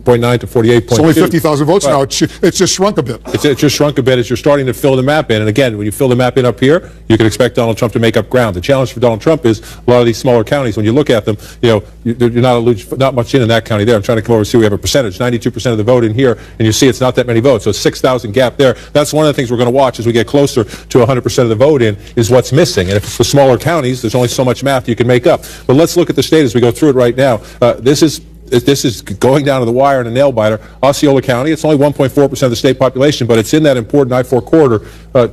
48.9 to 48.2. It's only 50,000 votes now. It's just shrunk a bit. It's just shrunk a bit as you're starting to fill the map in. And again, when you fill the map in up here, you can expect Donald Trump to make up ground. The challenge for Donald Trump is a lot of these smaller counties, when you look at them, you're not much in that county there. I'm trying to come over and see we have a percentage, 92% of the vote in here, and you see it's not that many votes. So 6,000 gap there. That's one of the things we're going to watch as we get closer to 100% of the vote in, is what's missing. And if it's the smaller counties, there's only so much math you can make up. But let's look at the state as we go through it right now. This is going down to the wire in a nail biter. Osceola County, it's only 1.4% of the state population, but it's in that important I-4 corridor.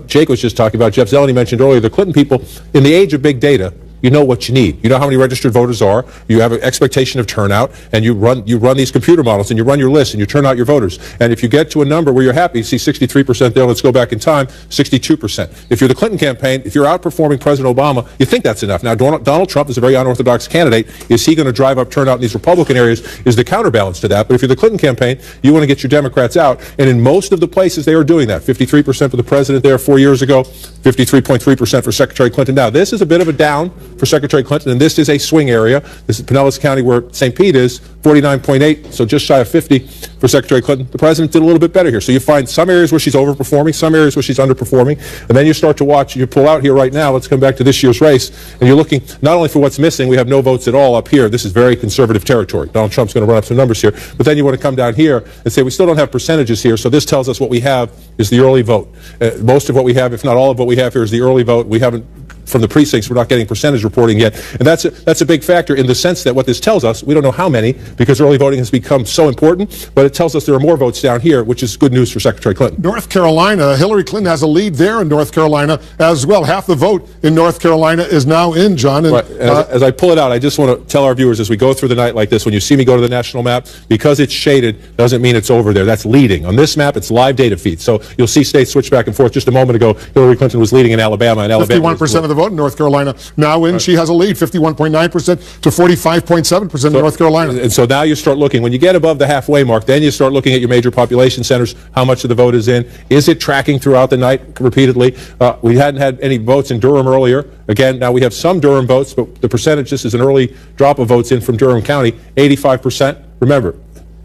Jake was just talking about, Jeff Zeleny mentioned earlier, the Clinton people, in the age of big data, you know what you need. You know how many registered voters are. You have an expectation of turnout, and you run these computer models, and you run your list, and you turn out your voters. And if you get to a number where you're happy, you see 63% there. Let's go back in time, 62%. If you're the Clinton campaign, if you're outperforming President Obama, you think that's enough. Now, Donald Trump is a very unorthodox candidate. Is he going to drive up turnout in these Republican areas? Is the counterbalance to that. But if you're the Clinton campaign, you want to get your Democrats out. And in most of the places, they are doing that. 53% for the president there 4 years ago, 53.3% for Secretary Clinton. Now, this is a bit of a down for Secretary Clinton, and this is a swing area. This is Pinellas County, where St. Pete is, 49.8, so just shy of 50 for Secretary Clinton. The president did a little bit better here. So you find some areas where she's overperforming, some areas where she's underperforming, and then you start to watch. You pull out here right now. Let's come back to this year's race, and you're looking not only for what's missing. We have no votes at all up here. This is very conservative territory. Donald Trump's going to run up some numbers here, but then you want to come down here and say we still don't have percentages here. So this tells us what we have is the early vote. Most of what we have, if not all of what we have here, is the early vote. We haven't, from the precincts, we're not getting percentage reporting yet. And that's a big factor in the sense that what this tells us, we don't know how many, because early voting has become so important, but it tells us there are more votes down here, which is good news for Secretary Clinton. North Carolina, Hillary Clinton has a lead there in North Carolina as well. Half the vote in North Carolina is now in, John. And, right. As I pull it out, I just want to tell our viewers as we go through the night like this, when you see me go to the national map, because it's shaded doesn't mean it's over there. That's leading. On this map, it's live data feed. So you'll see states switch back and forth. Just a moment ago, Hillary Clinton was leading in Alabama, and Alabama 51% of the vote in North Carolina now in. Right. She has a lead, 51.9% to 45.7% in North Carolina. And so now you start looking. When you get above the halfway mark, then you start looking at your major population centers, how much of the vote is in. Is it tracking throughout the night repeatedly? We hadn't had any votes in Durham earlier. Again, now we have some Durham votes, but the percentage, this is an early drop of votes in from Durham County, 85%. Remember,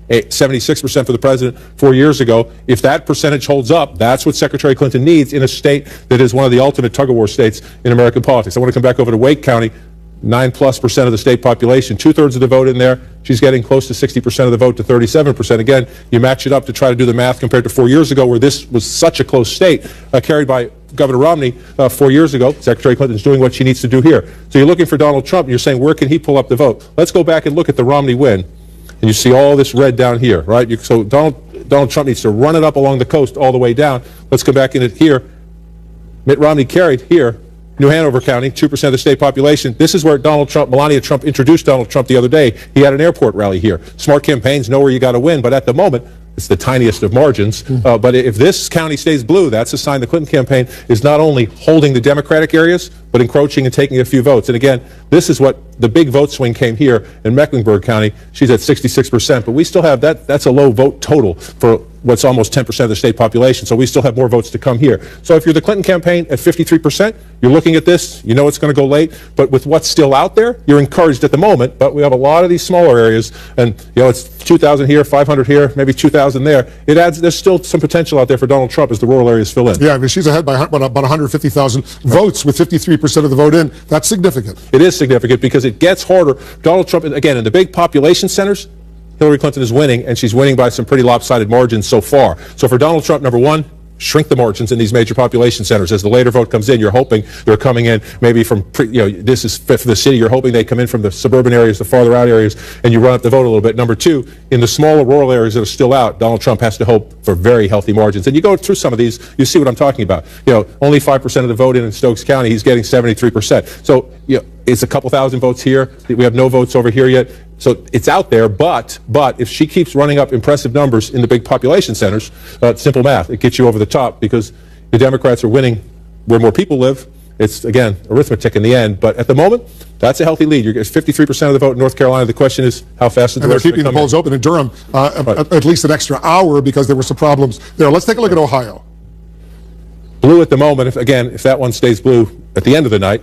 76% for the president 4 years ago. If that percentage holds up, that's what Secretary Clinton needs in a state that is one of the ultimate tug-of-war states in American politics. I want to come back over to Wake County, 9+% of the state population, 2/3 of the vote in there. She's getting close to 60% of the vote to 37%. Again, you match it up to try to do the math compared to 4 years ago, where this was such a close state, carried by Governor Romney 4 years ago. Secretary Clinton's doing what she needs to do here. So you're looking for Donald Trump, and you're saying, where can he pull up the vote? Let's go back and look at the Romney win. And you see all this red down here, right? So Donald Trump needs to run it up along the coast all the way down. Let's come back in it here. Mitt Romney carried here, New Hanover County, 2% of the state population. This is where Melania Trump introduced Donald Trump the other day. He had an airport rally here. Smart campaigns know where you got to win, but at the moment, it's the tiniest of margins. But if this county stays blue, that's a sign the Clinton campaign is not only holding the Democratic areas, but encroaching and taking a few votes. And again, this is what the big vote swing came here in Mecklenburg County. She's at 66%, but we still have that's a low vote total for what's almost 10% of the state population. So we still have more votes to come here. So if you're the Clinton campaign at 53%, you're looking at this, you know it's going to go late, but with what's still out there, you're encouraged at the moment. But we have a lot of these smaller areas, and it's 2,000 here, 500 here, maybe 2,000 there. There's still some potential out there for Donald Trump as the rural areas fill in. Yeah, I mean, she's ahead by about 150,000 votes with 53% of the vote in. That's significant. It is significant because it gets harder. Donald Trump, again, in the big population centers, Hillary Clinton is winning, and she's winning by some pretty lopsided margins so far. So for Donald Trump, number one, shrink the margins in these major population centers. As the later vote comes in, you're hoping they're coming in maybe from, this is for the city, you're hoping they come in from the suburban areas, the farther out areas, and you run up the vote a little bit. Number two, in the smaller rural areas that are still out, Donald Trump has to hope for very healthy margins. And you go through some of these, you see what I'm talking about. Only 5% of the vote in Stokes County, he's getting 73%. So, it's a couple thousand votes here. We have no votes over here yet. So it's out there, but if she keeps running up impressive numbers in the big population centers, simple math, it gets you over the top because the Democrats are winning where more people live. It's, again, arithmetic in the end. But at the moment, that's a healthy lead. You're getting 53% of the vote in North Carolina. The question is, how fast is the rest of it? And they're keeping the polls open in Durham at least an extra hour because there were some problems there. Let's take a look at Ohio. Blue at the moment. If that one stays blue at the end of the night,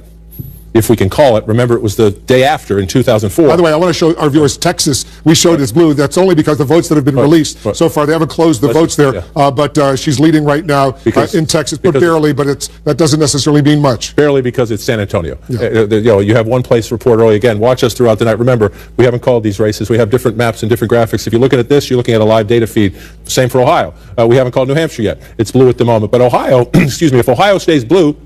if we can call it. Remember, it was the day after in 2004. By the way, I want to show our viewers Texas. We showed as blue. That's only because the votes that have been released so far. They haven't closed the votes there, but she's leading right now in Texas, but barely. But that doesn't necessarily mean much. Barely, because it's San Antonio. You have one place report early. Again, watch us throughout the night. Remember, we haven't called these races. We have different maps and different graphics. If you're looking at this, you're looking at a live data feed. Same for Ohio. We haven't called New Hampshire yet. It's blue at the moment. But Ohio, excuse me, if Ohio stays blue,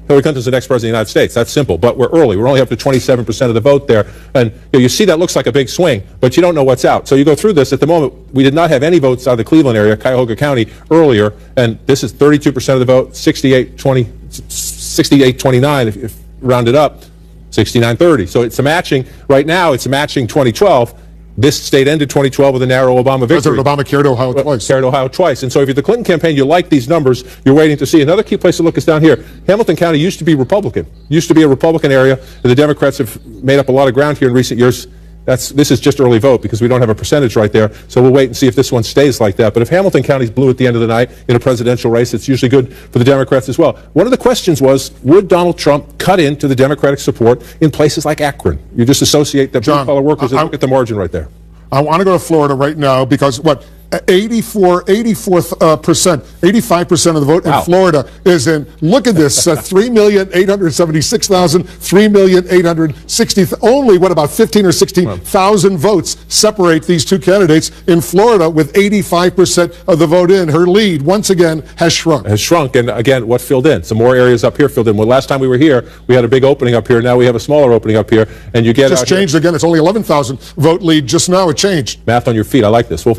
Hillary Clinton's the next president of the United States. That's simple. But we're early. We're only up to 27% of the vote there. And you see that looks like a big swing, but you don't know what's out. So you go through this. At the moment, we did not have any votes out of the Cleveland area, Cuyahoga County, earlier. And this is 32% of the vote, 68-29 if rounded up, 69-30. So it's a matching. Right now, it's a matching 2012. This state ended 2012 with a narrow Obama victory. President Obama carried Ohio twice. Carried Ohio twice. And so if you're the Clinton campaign, you like these numbers, you're waiting to see. Another key place to look is down here. Hamilton County used to be Republican. Used to be a Republican area, and the Democrats have made up a lot of ground here in recent years. This is just early vote because we don't have a percentage right there. So we'll wait and see if this one stays like that. But if Hamilton County's blue at the end of the night in a presidential race, it's usually good for the Democrats as well. One of the questions was, would Donald Trump cut into the Democratic support in places like Akron? You just associate the blue-collar workers and look at the margin right there. I want to go to Florida right now because 85% of the vote in Florida is in, look at this, 3,876,000, 3,860,000, only about 15 or 16,000 votes separate these two candidates in Florida, with 85% of the vote in. Her lead, once again, has shrunk. Has shrunk, and again, what filled in? Some more areas up here filled in. Well, last time we were here, we had a big opening up here. Now we have a smaller opening up here, and you get just changed again. It's only 11,000 vote lead just now. It changed. Math on your feet. I like this. Wolf,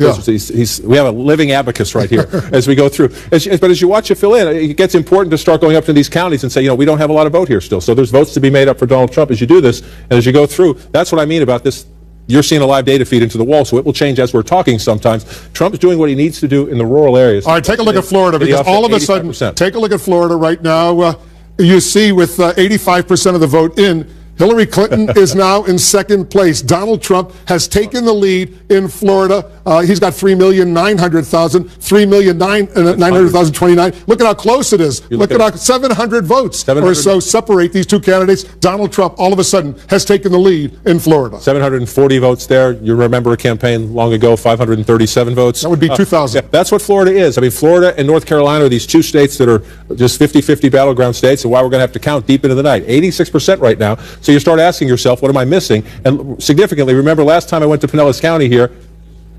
we have a living abacus right here as we go through. But as you watch it fill in, it gets important to start going up to these counties and say, we don't have a lot of vote here still. So there's votes to be made up for Donald Trump as you do this. And as you go through, that's what I mean about this. You're seeing a live data feed into the wall, so it will change as we're talking sometimes. Trump is doing what he needs to do in the rural areas. All right, take a look at Florida, because all of a sudden, take a look at Florida right now. You see with 85% of the vote in, Hillary Clinton is now in second place. Donald Trump has taken the lead in Florida. He's got 3,900,000, 3,900,029. Look at how close it is. Look at how 700 votes or so separate these two candidates. Donald Trump, all of a sudden, has taken the lead in Florida. 740 votes there. You remember a campaign long ago, 537 votes. That would be 2,000. Yeah, that's what Florida is. I mean, Florida and North Carolina are these two states that are just 50-50 battleground states, and why we're going to have to count deep into the night. 86% right now. So you start asking yourself, what am I missing? And significantly, remember last time I went to Pinellas County here,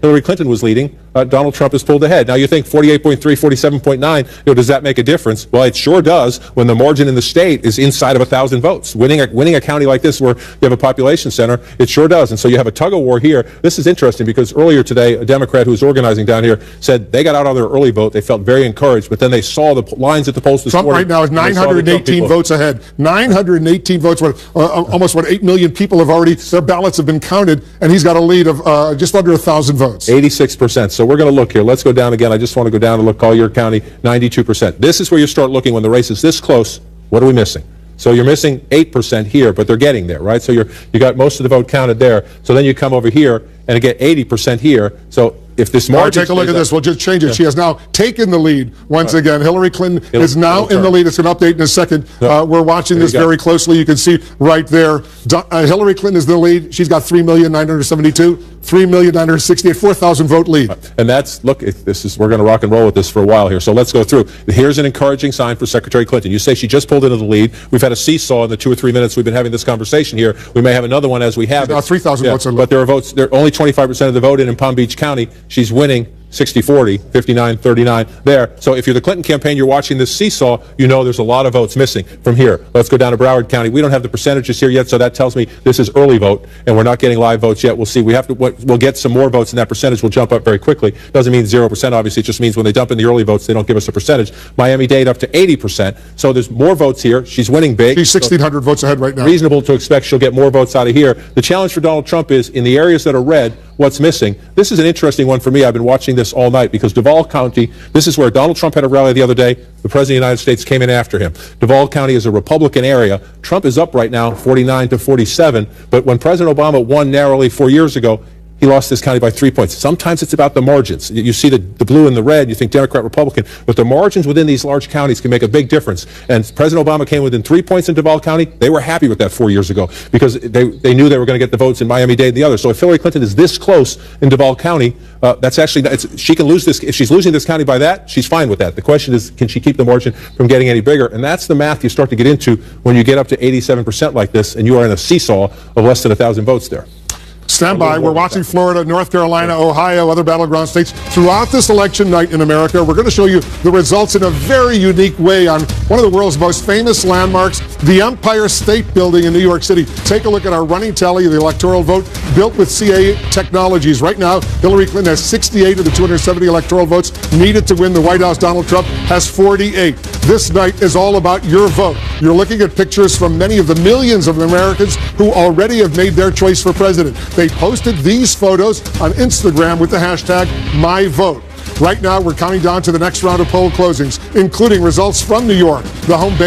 Hillary Clinton was leading. Donald Trump has pulled ahead. Now you think 48.3, 47.9, does that make a difference? Well, it sure does when the margin in the state is inside of 1,000 votes. Winning a county like this where you have a population center, it sure does. And so you have a tug-of-war here. This is interesting because earlier today, a Democrat who was organizing down here said they got out on their early vote. They felt very encouraged, but then they saw the lines at the polls this morning. Trump right now is 918 votes ahead. 918 votes. Almost 8 million people have already, their ballots have been counted, and he's got a lead of just under 1,000 votes. 86%. So we're going to look here. Let's go down again. I just want to go down and look Collier County, 92%. This is where you start looking when the race is this close. What are we missing? So you're missing 8% here, but they're getting there, right? So you got most of the vote counted there. So then you come over here and get 80% here. So if this margin... take a look at this. We'll just change it. She has now taken the lead once again. Hillary Clinton is now in the lead. It's going to update in a second. We're watching this very closely. You can see right there. Hillary Clinton is the lead. She's got 3,972, 3,968, 4,000 vote lead. And that's, look, we're going to rock and roll with this for a while here. So let's go through. Here's an encouraging sign for Secretary Clinton. You say she just pulled into the lead. We've had a seesaw in the 2 or 3 minutes we've been having this conversation here. We may have another one as we have. Now 3,000 votes are left. But there are votes. There are only 25% of the vote in Palm Beach County. She's winning 60-40, 59-39 there. So if you're the Clinton campaign, you're watching this seesaw, you know there's a lot of votes missing from here. Let's go down to Broward County. We don't have the percentages here yet, so that tells me this is early vote, and we're not getting live votes yet. We'll see. We'll get some more votes, and that percentage will jump up very quickly. Doesn't mean 0%, obviously. It just means when they dump in the early votes, they don't give us a percentage. Miami-Dade up to 80%, so there's more votes here. She's winning big. She's 1,600 votes ahead right now. Reasonable to expect she'll get more votes out of here. The challenge for Donald Trump is, in the areas that are red, what's missing? This is an interesting one for me. I've been watching this all night because Duval County, this is where Donald Trump had a rally the other day. The President of the United States came in after him. Duval County is a Republican area. Trump is up right now, 49 to 47. But when President Obama won narrowly 4 years ago, he lost this county by 3 points. Sometimes it's about the margins. You see the blue and the red, you think Democrat, Republican, but the margins within these large counties can make a big difference. And President Obama came within 3 points in Duval County. They were happy with that 4 years ago because they knew they were going to get the votes in Miami-Dade and the others. So if Hillary Clinton is this close in Duval County, that's actually, she can lose this. If she's losing this county by that, she's fine with that. The question is, can she keep the margin from getting any bigger? And that's the math you start to get into when you get up to 87% like this, and you are in a seesaw of less than 1,000 votes there. Stand by. We're watching Florida, North Carolina, Ohio, other battleground states throughout this election night in America. We're going to show you the results in a very unique way on one of the world's most famous landmarks, the Empire State Building in New York City. Take a look at our running tally of the electoral vote built with CA Technologies. Right now, Hillary Clinton has 68 of the 270 electoral votes needed to win the White House. Donald Trump has 48. This night is all about your vote. You're looking at pictures from many of the millions of Americans who already have made their choice for president. They posted these photos on Instagram with the hashtag #MyVote. Right now, we're counting down to the next round of poll closings, including results from New York, the home base.